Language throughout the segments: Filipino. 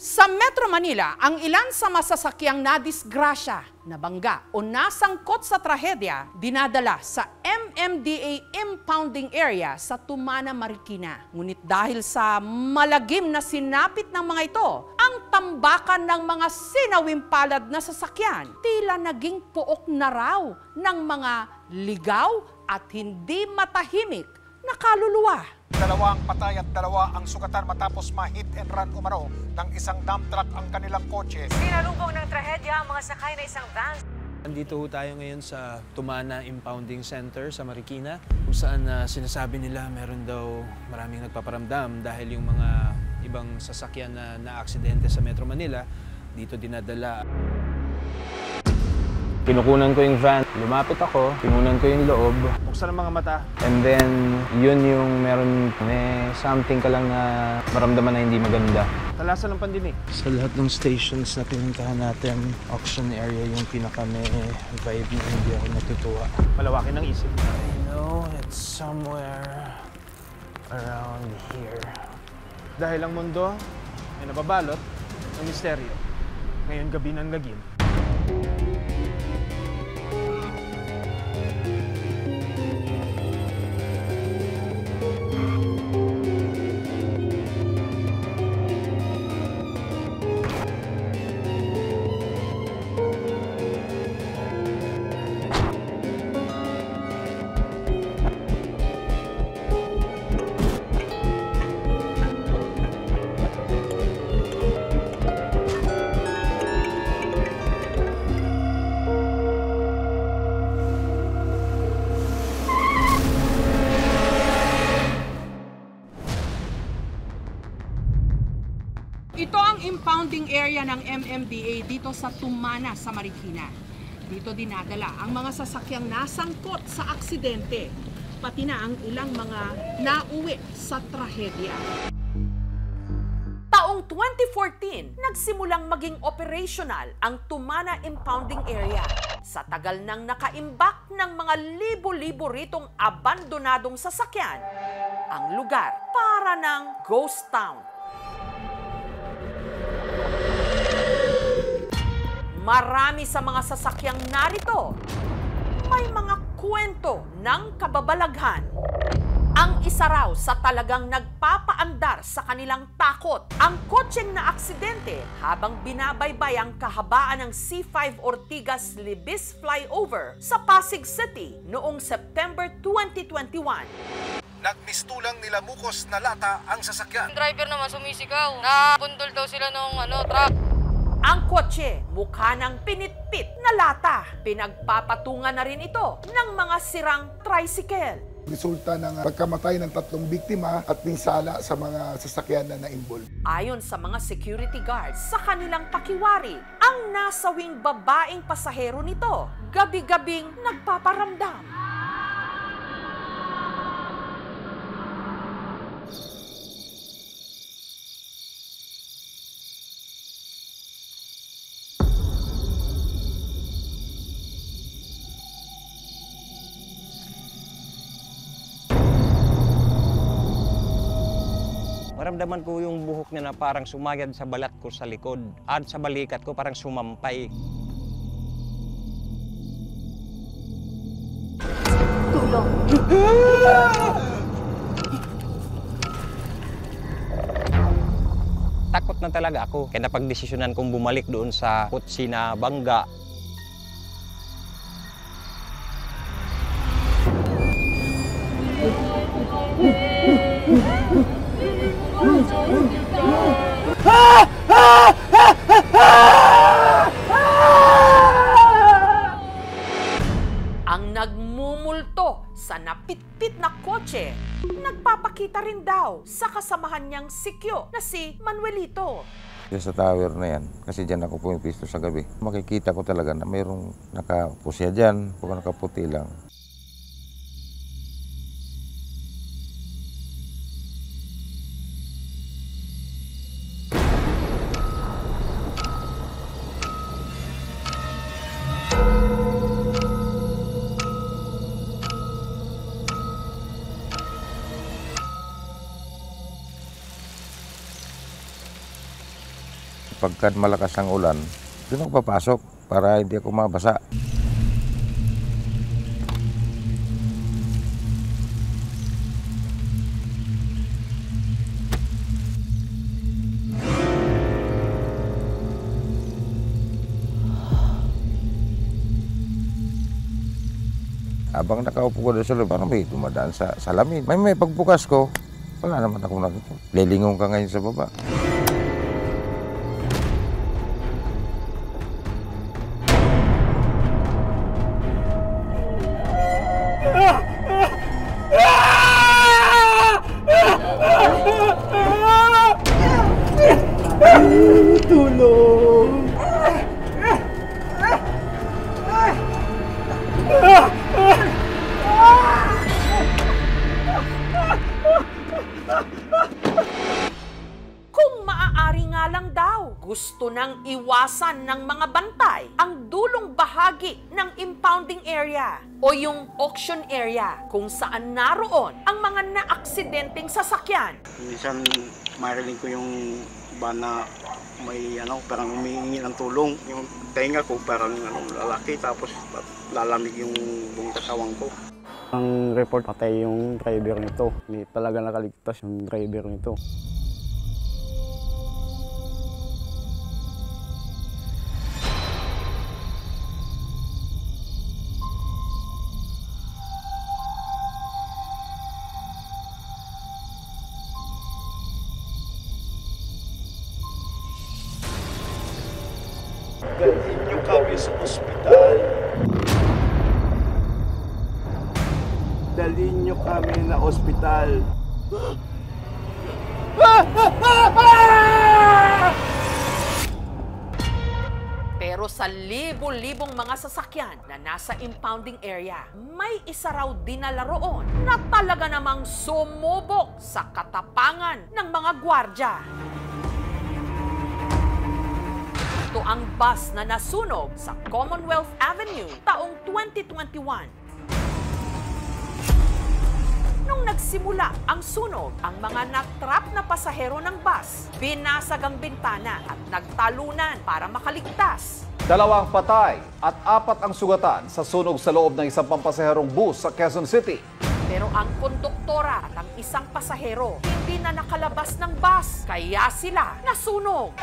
Sa Metro Manila, ang ilan sa masasakyang nadisgrasya, nabangga o nasangkot sa trahedya, dinadala sa MMDA impounding area sa Tumana, Marikina. Ngunit dahil sa malagim na sinapit ng mga ito, ang tambakan ng mga sinawimpalad na sasakyan, tila naging puok na raw ng mga ligaw at hindi matahimik na kaluluwa. Dalawa ang patay at dalawa ang sugatan matapos ma-hit and run umano ng isang dump truck ang kanilang kotse. Sinalubong ng trahedya ang mga sakay na isang van. Nandito ho tayo ngayon sa Tumana Impounding Center sa Marikina, kung saan sinasabi nila meron daw maraming nagpaparamdam dahil yung mga ibang sasakyan na naaksidente sa Metro Manila dito dinadala. Kinukunan ko yung van, lumapit ako, kinunan ko yung loob. Buksan ang mga mata. And then, yun yung may something ka lang na maramdaman na hindi maganda. Talasan ng pandinig. Sa lahat ng stations na pinuntahan natin, auction area yung pinaka may vibe na hindi ako natutuwa. Malawakin ang isip. I know it's somewhere around here. Dahil ang mundo ay nababalot ng misteryo. Ngayon gabi ng lagim. Ito ang impounding area ng MMDA dito sa Tumana sa Marikina. Dito dinadala ang mga sasakyang nasangkot sa aksidente, pati na ang ilang mga nauwi sa trahedya. Taong 2014, nagsimulang maging operational ang Tumana Impounding Area. Sa tagal nang nakaimbak ng mga libo-libo ritong abandonadong sasakyan, ang lugar para ng ghost town. Marami sa mga sasakyang narito, may mga kwento ng kababalaghan. Ang isa raw sa talagang nagpapaandar sa kanilang takot, ang kotseng na aksidente habang binabaybay ang kahabaan ng C5 Ortigas Libis flyover sa Pasig City noong September 2021. Nagmistulang nilamukos na lata ang sasakyan. Yung driver naman sumisigaw. Nabundol daw sila ng truck. Ang kotse, mukha ng pinitpit na lata. Pinagpapatungan na rin ito ng mga sirang tricycle. Resulta ng pagkamatay ng 3 biktima at pinsala sa mga sasakyan na na-involve. Ayon sa mga security guards, sa kanilang pakiwari, ang nasawing babaeng pasahero nito, gabi-gabing nagpaparamdam. Maramdaman ko yung buhok niya na parang sumayad sa balat ko sa likod at sa balikat ko parang sumampay. Tulong! Takot na talaga ako kaya napagdesisyonan kong bumalik doon sa kotse na bangga. Ang nagmumulto sa napitpit na kotse, nagpapakita rin daw sa kasamahan niyang sikyo na si Manuelito. Sa tower na yan, kasi dyan ako pumipisto sa gabi. Makikita ko talaga na mayroong nakapusya dyan, kung nakaputi lang. Pagka malakas ang ulan, doon ako papasok para hindi ako mabasa. Habang nakaupo ko doon sa loob, parang may dumadaan sa salamin. May pagbukas ko, wala naman akong nakita. Lilingong ka ngayon sa baba. Tulong! Kung maaari nga lang daw, gusto nang iwasan ng mga bantay ang dulong bahagi ng impounding area o yung auction area kung saan naroon ang mga naaksidenteng sasakyan. Minsan marinig ko yung van na may parang humihingi ng tulong. Yung tenga ko parang lalaki tapos lalamig yung buong katawan ko. Ang report, patay yung driver nito. Hindi talaga nakaligtas yung driver nito. Dalhin niyo kami sa ospital. Dalhin niyo kami na ospital. Pero sa libo-libong mga sasakyan na nasa impounding area, may isa raw dinala roon na talaga namang sumubok sa katapangan ng mga gwardya. Ito ang bus na nasunog sa Commonwealth Avenue taong 2021. Nung nagsimula ang sunog, ang mga natrap na pasahero ng bus, binasag ang bintana at nagtalunan para makaligtas. 2 patay at 4 ang sugatan sa sunog sa loob ng isang pampasaherong bus sa Quezon City. Pero ang konduktora at ang isang pasahero hindi na nakalabas ng bus, kaya sila nasunog.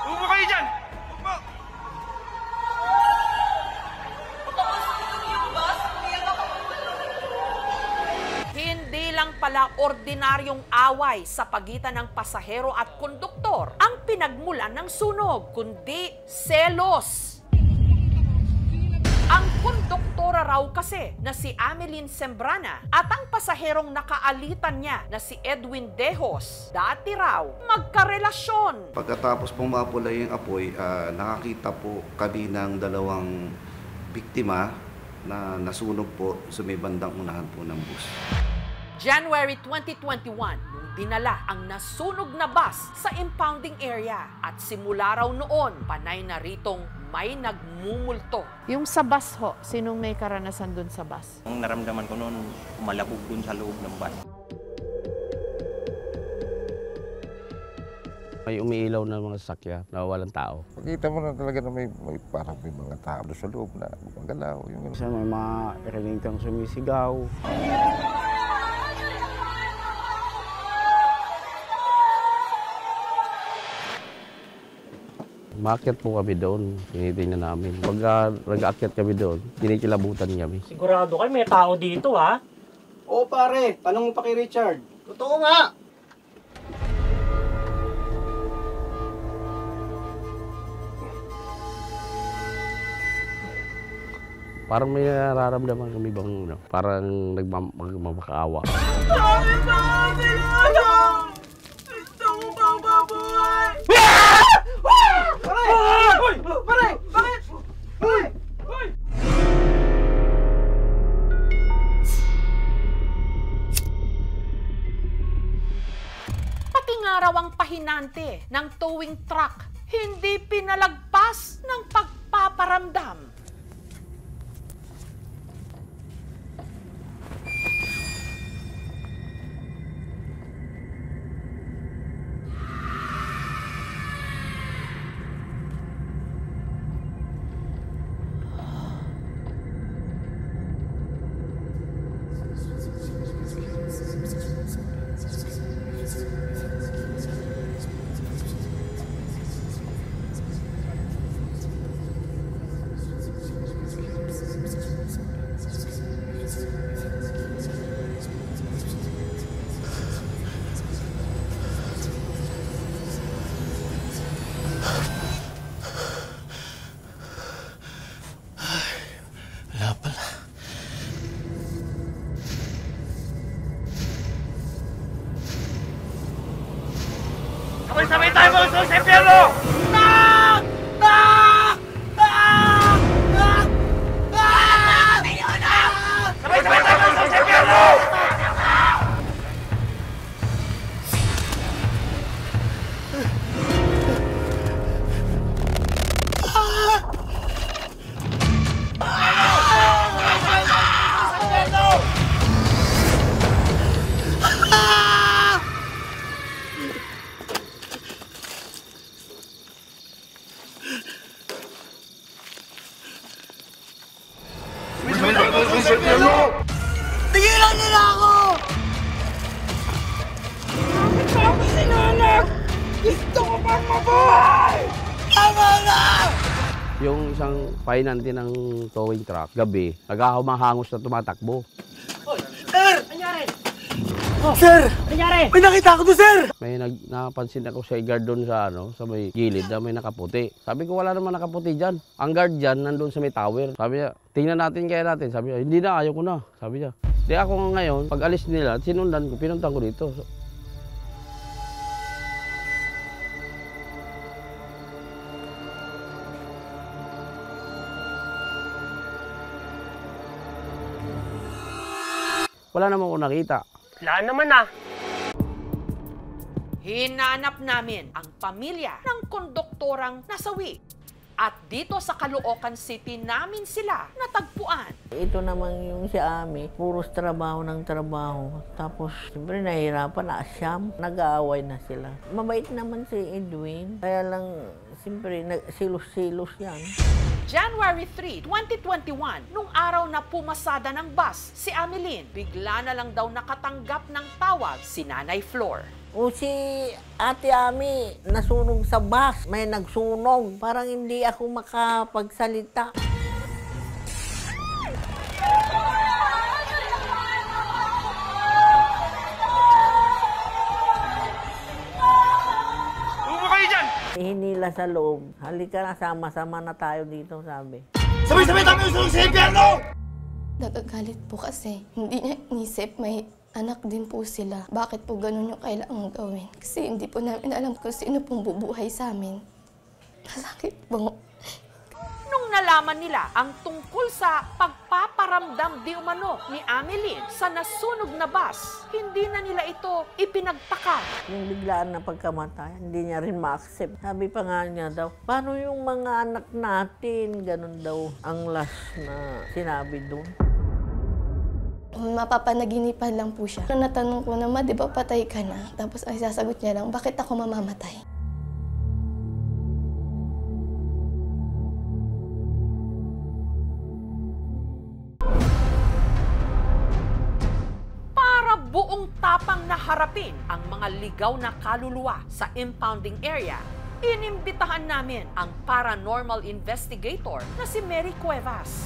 Upo kayo dyan! Upo! Hindi lang pala ordinaryong away sa pagitan ng pasahero at konduktor ang pinagmulan ng sunog, kundi selos. Ang konduktora raw kasi na si Ameline Sembrana at ang pasaherong nakaalitan niya na si Edwin Dejos, dati raw magkarelasyon. Pagkatapos pong mapula yung apoy, nakakita po kami ng 2 biktima na nasunog po sa may bandang unahan po ng bus. January 2021, nung dinala ang nasunog na bus sa impounding area at simula raw noon, panay na ritong may nagmumulto. Yung sa bus ho, sinong may karanasan dun sa bus? Ang naramdaman ko noon, malabog dun sa loob ng bus. May umiilaw na mga sasakyan na walang tao. Pakita mo na talaga na may parang may mga tao sa loob na magalaw. Kasi may mga rinig kang sumisigaw. Umakyat po kami doon, tinitingnan namin. Pagka nag-aakyat kami doon, kinikilabutan kami. Sigurado kayo may tao dito, ha? Oo pare, tanong mo pa kay Richard. Totoo nga! Parang may nararamdaman kami bang parang nagmamakaawa. Sabi ba sila? Gusto mo bang mabuhay? Pare! Hoy! Pare! Bakit? Hoy! Hoy! Pati nga raw ang pahinante ng towing truck, hindi pinalagpas ng pagpaparamdam. Sabay tayo magsunod sa impyerno! Tak! Tak! Tak! Tak! Tak! Sabay tayo magsunod sa impyerno! Tigilan nila ako! Bakit ako sinanap? Gusto ko pang mabuhay! Tama na! Yung isang pahinanti ng towing truck, gabi, naghahumahangos na tumatakbo. Sir! Nangyari? Sir! Nangyari? May nakita ako doon, sir! May napansin ako sa guard doon sa may gilid na may nakaputi. Sabi ko, wala naman nakaputi dyan. Ang guard dyan, nandun sa may tower. Sabi niya, tingnan natin kaya natin. Sabi niya, hindi na, ayaw ko na. Sabi niya. Di ako ngayon, pag alis nila, sinundan ko, pinuntan ko dito. Wala naman ako nakita. Wala naman ah. Hinanap namin ang pamilya ng konduktorang nasawi. At dito sa Caloocan City namin sila natagpuan. Ito naman yung si Ami, puros trabaho ng trabaho. Tapos, siyempre nahihirapan na siyam, nag-aaway na sila. Mabait naman si Edwin, kaya lang, siyempre, silos-silos yan. January 3, 2021, nung araw na pumasada ng bus si Amelin, bigla na lang daw nakatanggap ng tawag si Nanay Flor. O si Ate Ami, nasunog sa bus, may nagsunog. Parang hindi ako makapagsalita. Hinila sa loob. Halika na, sama-sama na tayo dito, sabi. Sabay-sabay tayo magsunod sa impyerno! Nagagalit po kasi hindi niya inisip may anak din po sila. Bakit po ganun yung kailangang gawin? Kasi hindi po namin alam kung sino pong bubuhay sa amin. Masakit po. Nung nalaman nila ang tungkol sa pagpaparamdam di umano ni Amelin sa nasunog na bus, hindi na nila ito ipinagtaka. Yung biglaan na pagkamatay, hindi niya rin ma-accept. Sabi pa nga niya daw, paano yung mga anak natin? Ganun daw ang last na sinabi doon. Mapapanaginipan lang po siya. Natanong ko naman, di ba patay ka na? Tapos ay sasagot niya lang, bakit ako mamamatay? Buong tapang na harapin ang mga ligaw na kaluluwa sa impounding area, inimbitahan namin ang paranormal investigator na si Mary Cuevas.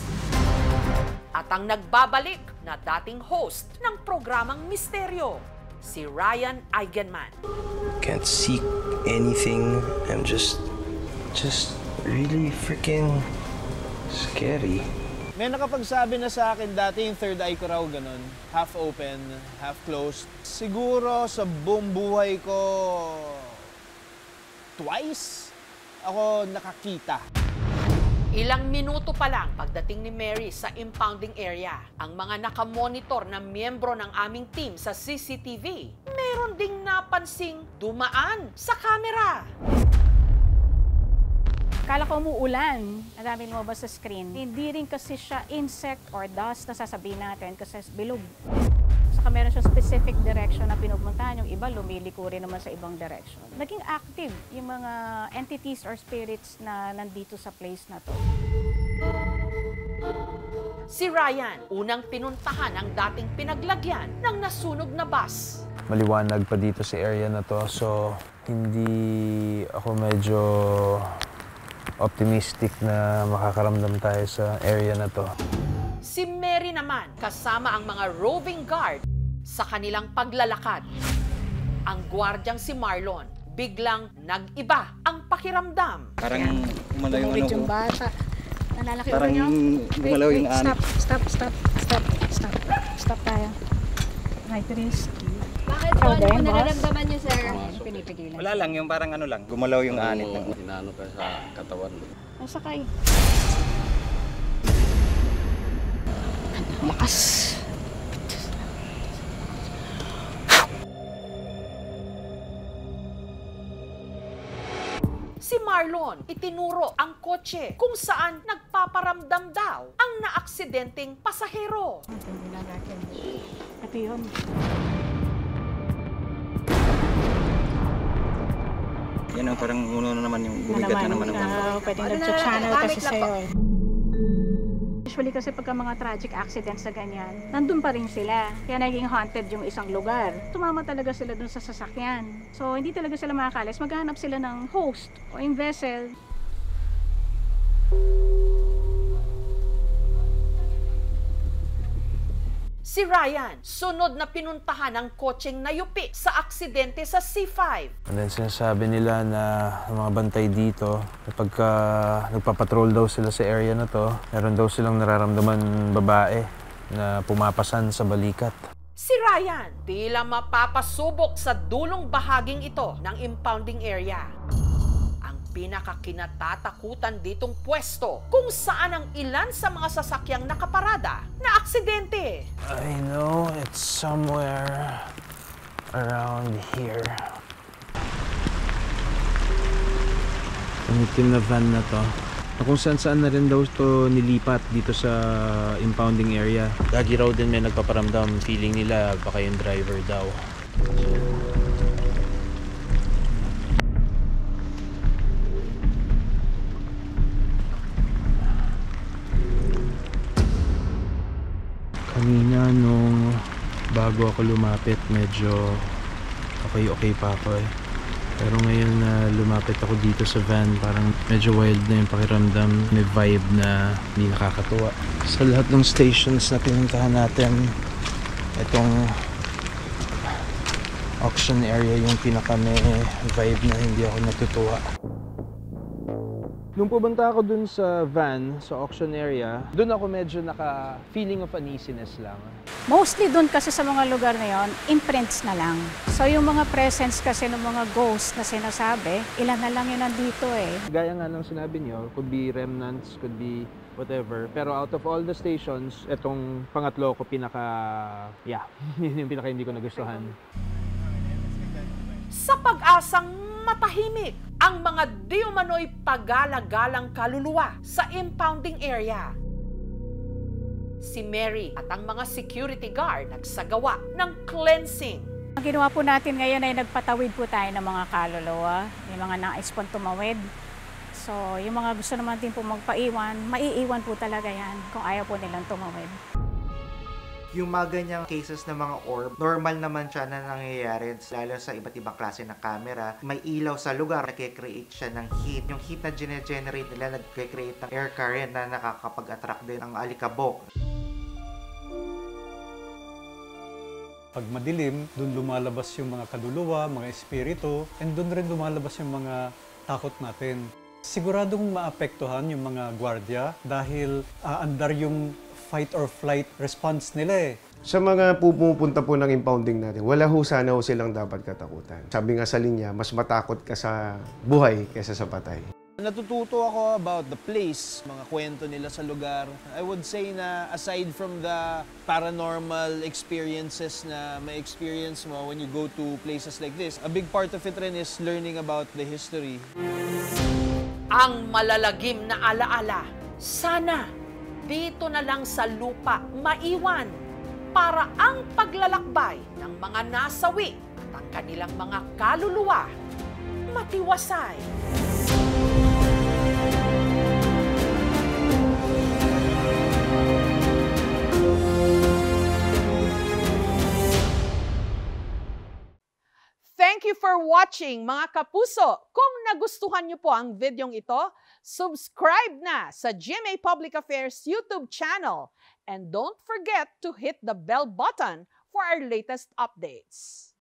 At ang nagbabalik na dating host ng programang Misteryo, si Ryan Eigenman. Can't see anything. I'm just really freaking scary. May nakapagsabi na sa akin dati yung third eye ko raw ganun. Half open, half closed. Siguro sa buong buhay ko, twice ako nakakita. Ilang minuto pa lang pagdating ni Mary sa impounding area, ang mga nakamonitor na miyembro ng aming team sa CCTV, meron ding napansing dumaan sa camera. Kala ko umuulan, ang dami lumabas sa screen. Hindi rin kasi siya insect or dust na sasabihin natin kasi bilog. Saka meron siya specific direction na pinupuntahan, yung iba lumiliko rin naman sa ibang direction. Naging active yung mga entities or spirits na nandito sa place na to. Si Ryan, unang pinuntahan ang dating pinaglagyan ng nasunog na bus. Maliwanag pa dito sa area na to, so hindi ako medyo optimistic na makakaramdam tayo sa area na to. Si Mary naman, kasama ang mga roving guard sa kanilang paglalakad. Ang gwardyang si Marlon, biglang nag-iba ang pakiramdam. Parang umalaw yung bata. Nalalaki parang niyo? gumalaw yung anak. Stop tayo. Right wrist. Bakit po? Ano po nararamdaman niyo, sir? Pinipigilan. Wala lang, yung parang ano lang, gumalaw yung anit. Tinano ka sa katawan. Sakay. Lakas. Si Marlon itinuro ang kotse kung saan nagpaparamdam daw ang naaksidenteng pasahero. Ito yun. Yan ang parang uno na naman yung bumigat na naman. Pwedeng nag-channel kasi sa'yo. Usually kasi pagka mga tragic accidents na ganyan, nandun pa rin sila. Kaya naging haunted yung isang lugar. Tumama talaga sila dun sa sasakyan. So hindi talaga sila makakalis. Maghanap sila ng host o yung vessel. Si Ryan, sunod na pinuntahan ang kotseng nayupi sa aksidente sa C5. And then sinasabi nila na mga bantay dito, pagka nagpapatrol daw sila sa area na to, meron daw silang nararamdaman babae na pumapasan sa balikat. Si Ryan, tila mapapasubok sa dulong bahaging ito ng impounding area. Ang pinakakinatatakutan ditong pwesto kung saan ang ilan sa mga sasakyang nakaparada na aksidente. I know it's somewhere around here. Ang itim na van na to, kung saan na rin daw ito nilipat dito sa impounding area. Lagi raw din may nagpaparamdam, feeling nila baka yung driver daw. Kanina nung bago ako lumapit, medyo okay pa ako eh. Pero ngayon na lumapit ako dito sa van, parang medyo wild na yung pakiramdam. May vibe na hindi nakakatuwa. Sa lahat ng stations na pinuntahan natin, itong auction area yung pinaka may vibe na hindi ako natutuwa. Nung pumunta ako dun sa van, sa auction area, dun ako medyo naka-feeling of uneasiness lang. Mostly dun kasi sa mga lugar na yon, imprints na lang. So yung mga presence kasi ng mga ghosts na sinasabi, ilan na lang yun nandito eh. Gaya nga ng sinabi niyo, could be remnants, could be whatever. Pero out of all the stations, itong pangatlo ko yun yung pinaka hindi ko nagustuhan. Sa pag-asang matahimik ang mga di umano'y paggalagalang kaluluwa sa impounding area. Si Mary at ang mga security guard nagsagawa ng cleansing. Ang ginawa po natin ngayon ay nagpatawid po tayo ng mga kaluluwa, yung mga nais pong tumawid. So yung mga gusto naman din po magpaiwan, maiiwan po talaga yan kung ayaw po nilang tumawid. Yung mga ganyang cases ng mga orb, normal naman siya na nangyayari, lalo sa iba't ibang klase ng camera. May ilaw sa lugar, nag-create siya ng heat. Yung heat na generate nila, nag-create ng air current na nakakapag-attract din ang alikabok. Pag madilim, doon lumalabas yung mga kaluluwa, mga espiritu, and doon rin lumalabas yung mga takot natin. Siguradong maapektuhan yung mga gwardiya dahil aandar yung fight or flight response nila eh. Sa mga pumupunta po ng impounding natin, wala ho sana ho silang dapat katakutan. Sabi nga sa linya, mas matakot ka sa buhay kaysa sa patay. Natututo ako about the place, mga kwento nila sa lugar. I would say na aside from the paranormal experiences na may experience mo when you go to places like this, a big part of it rin is learning about the history. Ang malalagim na alaala, sana dito na lang sa lupa maiwan para ang paglalakbay ng mga nasawi at ang kanilang mga kaluluwa matiwasay. Thank you for watching, mga kapuso. Kung nagustuhan niyo po ang videong ito, subscribe na sa GMA Public Affairs YouTube channel. And don't forget to hit the bell button for our latest updates.